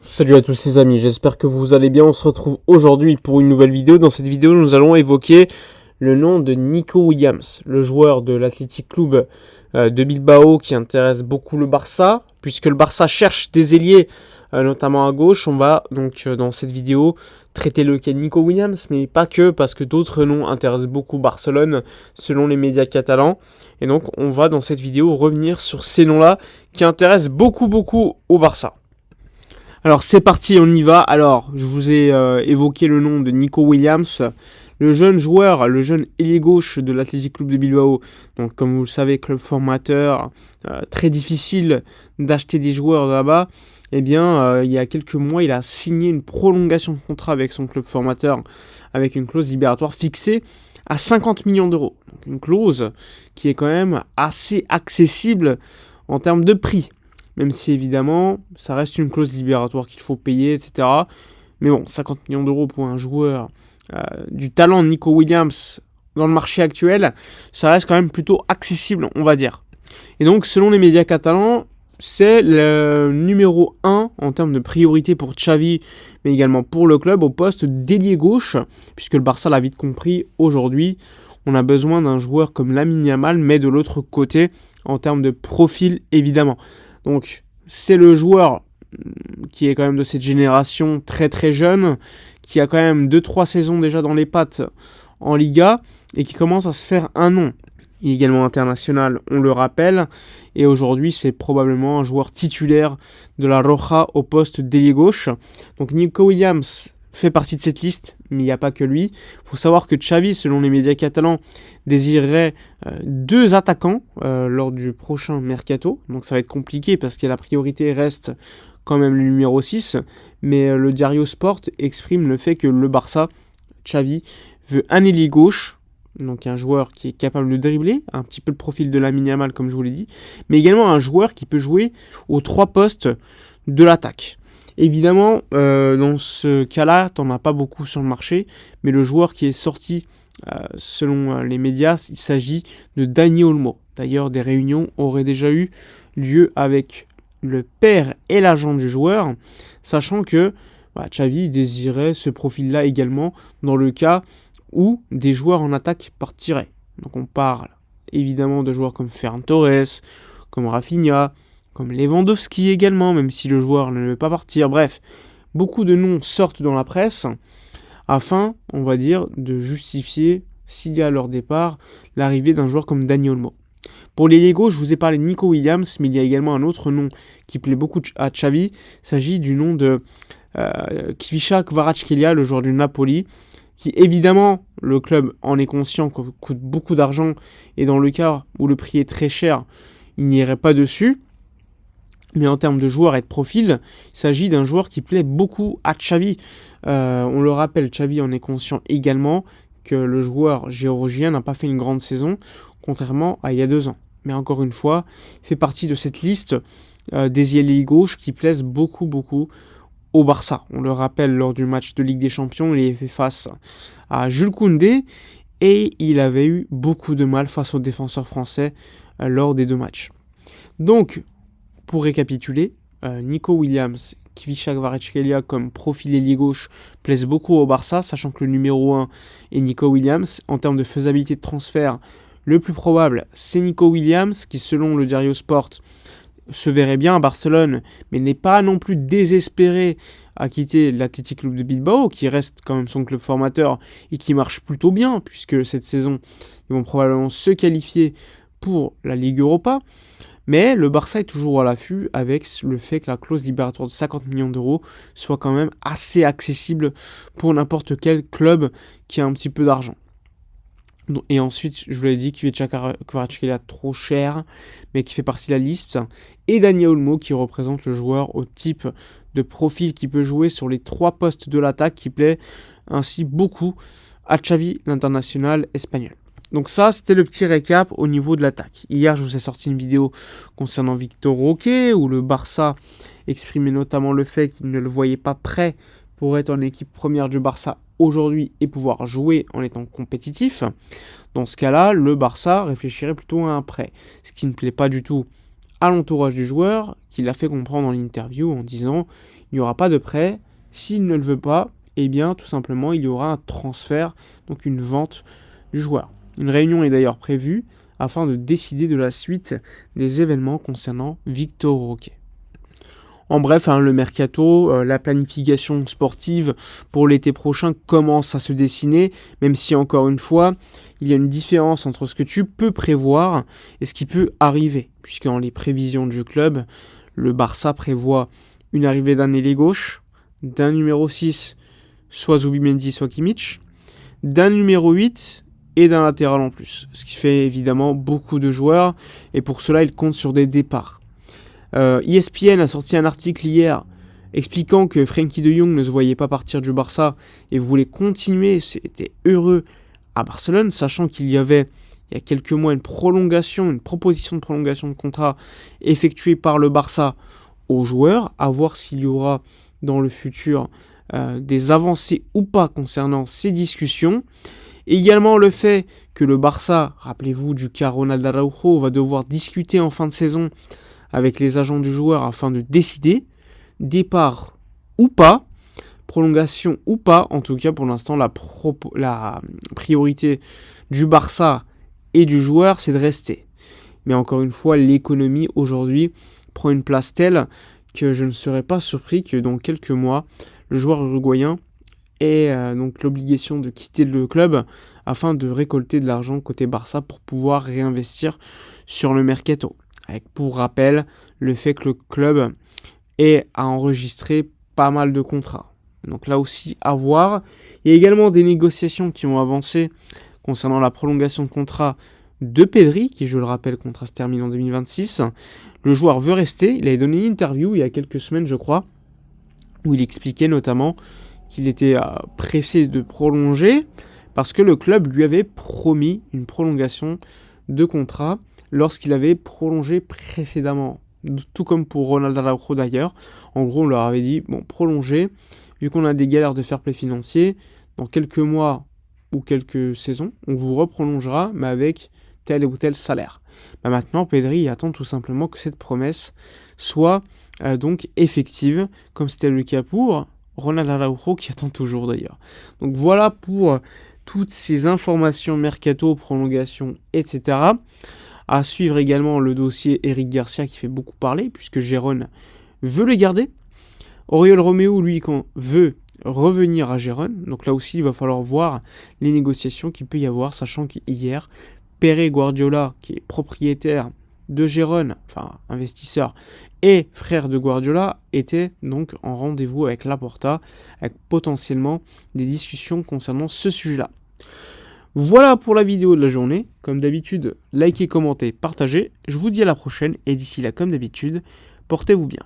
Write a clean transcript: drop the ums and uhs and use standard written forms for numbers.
Salut à tous les amis, j'espère que vous allez bien. On se retrouve aujourd'hui pour une nouvelle vidéo. Dans cette vidéo, nous allons évoquer le nom de Nico Williams, le joueur de l'Athletic Club de Bilbao qui intéresse beaucoup le Barça, puisque le Barça cherche des ailiers, notamment à gauche. On va donc dans cette vidéo traiter le cas de Nico Williams, mais pas que, parce que d'autres noms intéressent beaucoup Barcelone selon les médias catalans. Et donc on va dans cette vidéo revenir sur ces noms-là qui intéressent beaucoup au Barça. Alors c'est parti, on y va. Alors je vous ai évoqué le nom de Nico Williams, le jeune joueur, le jeune ailier gauche de l'Athletic Club de Bilbao. Donc comme vous le savez, club formateur, très difficile d'acheter des joueurs là-bas. Eh bien, il y a quelques mois, il a signé une prolongation de contrat avec son club formateur, avec une clause libératoire fixée à 50 millions d'euros. Donc une clause qui est quand même assez accessible en termes de prix. Même si évidemment, ça reste une clause libératoire qu'il faut payer, etc. Mais bon, 50 millions d'euros pour un joueur du talent de Nico Williams dans le marché actuel, ça reste quand même plutôt accessible, on va dire. Et donc, selon les médias catalans, c'est le numéro 1 en termes de priorité pour Xavi, mais également pour le club au poste d'ailier gauche, puisque le Barça l'a vite compris aujourd'hui. On a besoin d'un joueur comme Lamine Yamal, mais de l'autre côté, en termes de profil, évidemment. Donc, c'est le joueur qui est quand même de cette génération très jeune, qui a quand même 2-3 saisons déjà dans les pattes en Liga, et qui commence à se faire un nom. Il est également international, on le rappelle, et aujourd'hui c'est probablement un joueur titulaire de la Roja au poste d'ailier gauche. Donc Nico Williams fait partie de cette liste, mais il n'y a pas que lui. Il faut savoir que Xavi, selon les médias catalans, désirerait 2 attaquants lors du prochain mercato. Donc ça va être compliqué parce que la priorité reste quand même le numéro 6. Mais le Diario Sport exprime le fait que le Barça, Xavi, veut un ailier gauche, donc un joueur qui est capable de dribbler, un petit peu le profil de Lamine Yamal comme je vous l'ai dit, mais également un joueur qui peut jouer aux 3 postes de l'attaque. Évidemment, dans ce cas-là, t'en as pas beaucoup sur le marché, mais le joueur qui est sorti, selon les médias, il s'agit de Dani Olmo. D'ailleurs, des réunions auraient déjà eu lieu avec le père et l'agent du joueur, sachant que Xavi désirait ce profil-là également dans le cas où des joueurs en attaque partiraient. Donc on parle évidemment de joueurs comme Ferran Torres, comme Rafinha, comme Lewandowski également, même si le joueur ne veut pas partir. Bref, beaucoup de noms sortent dans la presse afin, on va dire, de justifier, s'il y a à leur départ, l'arrivée d'un joueur comme Dani Olmo. Pour les Lego, je vous ai parlé de Nico Williams, mais il y a également un autre nom qui plaît beaucoup à Xavi. Il s'agit du nom de Kvicha Kvaratskhelia, le joueur du Napoli, qui évidemment, le club en est conscient, coûte beaucoup d'argent, et dans le cas où le prix est très cher, il n'irait pas dessus. Mais en termes de joueur et de profil, il s'agit d'un joueur qui plaît beaucoup à Xavi. On le rappelle, Xavi en est conscient également que le joueur géorgien n'a pas fait une grande saison, contrairement à il y a 2 ans. Mais encore une fois, il fait partie de cette liste des ailiers gauche qui plaisent beaucoup au Barça. On le rappelle, lors du match de Ligue des Champions, il a fait face à Jules Koundé et il avait eu beaucoup de mal face aux défenseurs français lors des 2 matchs. Donc, pour récapituler, Nico Williams, Kvicha Kvaratskhelia comme profil ailier gauche plaisent beaucoup au Barça, sachant que le numéro 1 est Nico Williams. En termes de faisabilité de transfert, le plus probable, c'est Nico Williams, qui selon le Diario Sport se verrait bien à Barcelone, mais n'est pas non plus désespéré à quitter l'Athletic Club de Bilbao, qui reste quand même son club formateur et qui marche plutôt bien, puisque cette saison, ils vont probablement se qualifier pour la Ligue Europa. Mais le Barça est toujours à l'affût avec le fait que la clause libératoire de 50 millions d'euros soit quand même assez accessible pour n'importe quel club qui a un petit peu d'argent. Et ensuite, je vous l'ai dit, Kvicha Kvaratskhelia trop cher, mais qui fait partie de la liste. Et Dani Olmo qui représente le joueur au type de profil qui peut jouer sur les 3 postes de l'attaque, qui plaît ainsi beaucoup à Xavi, l'international espagnol. Donc ça, c'était le petit récap au niveau de l'attaque. Hier, je vous ai sorti une vidéo concernant Victor Roque, où le Barça exprimait notamment le fait qu'il ne le voyait pas prêt pour être en équipe première du Barça aujourd'hui et pouvoir jouer en étant compétitif. Dans ce cas-là, le Barça réfléchirait plutôt à un prêt. Ce qui ne plaît pas du tout à l'entourage du joueur, qu'il a fait comprendre dans l'interview en disant il n'y aura pas de prêt, s'il ne le veut pas, eh bien tout simplement il y aura un transfert, donc une vente du joueur. Une réunion est d'ailleurs prévue afin de décider de la suite des événements concernant Victor Roque. En bref, le mercato, la planification sportive pour l'été prochain commence à se dessiner, même si encore une fois, il y a une différence entre ce que tu peux prévoir et ce qui peut arriver. Puisque dans les prévisions du club, le Barça prévoit une arrivée d'un ailier gauche, d'un numéro 6, soit Zubimendi, soit Kimmich, d'un numéro 8 et d'un latéral en plus. Ce qui fait évidemment beaucoup de joueurs, et pour cela, il compte sur des départs. ESPN a sorti un article hier expliquant que Frenkie de Jong ne se voyait pas partir du Barça et voulait continuer, était heureux à Barcelone, sachant qu'il y avait il y a quelques mois une proposition de prolongation de contrat effectuée par le Barça aux joueurs, à voir s'il y aura dans le futur des avancées ou pas concernant ces discussions. Et également le fait que le Barça, rappelez-vous du cas Ronald Araujo, va devoir discuter en fin de saison avec les agents du joueur afin de décider, départ ou pas, prolongation ou pas. En tout cas, pour l'instant, la priorité du Barça et du joueur, c'est de rester. Mais encore une fois, l'économie aujourd'hui prend une place telle que je ne serais pas surpris que dans quelques mois, le joueur uruguayen ait donc l'obligation de quitter le club afin de récolter de l'argent côté Barça pour pouvoir réinvestir sur le mercato. Avec pour rappel le fait que le club a enregistré pas mal de contrats. Donc là aussi à voir. Il y a également des négociations qui ont avancé concernant la prolongation de contrat de Pedri, qui je le rappelle, contrat se termine en 2026. Le joueur veut rester. Il avait donné une interview il y a quelques semaines je crois, où il expliquait notamment qu'il était pressé de prolonger parce que le club lui avait promis une prolongation de contrat lorsqu'il avait prolongé précédemment, tout comme pour Ronald Araujo d'ailleurs. En gros, on leur avait dit, prolongez, vu qu'on a des galères de fair play financier, dans quelques mois ou quelques saisons, on vous reprolongera, mais avec tel ou tel salaire. Maintenant, Pedri attend tout simplement que cette promesse soit donc effective, comme c'était le cas pour Ronald Araujo, qui attend toujours d'ailleurs. Donc voilà pour toutes ces informations mercato, prolongation, etc. À suivre également le dossier Eric Garcia qui fait beaucoup parler, puisque Gérone veut le garder. Oriol Romeu, lui, veut revenir à Gérone. Donc là aussi, il va falloir voir les négociations qu'il peut y avoir, sachant qu'hier, Pere Guardiola, qui est propriétaire de Gérone, enfin investisseur, et frère de Guardiola, était donc en rendez-vous avec Laporta, avec potentiellement des discussions concernant ce sujet-là. Voilà pour la vidéo de la journée. Comme d'habitude, likez, commentez, partagez. Je vous dis à la prochaine et d'ici là, comme d'habitude, portez-vous bien.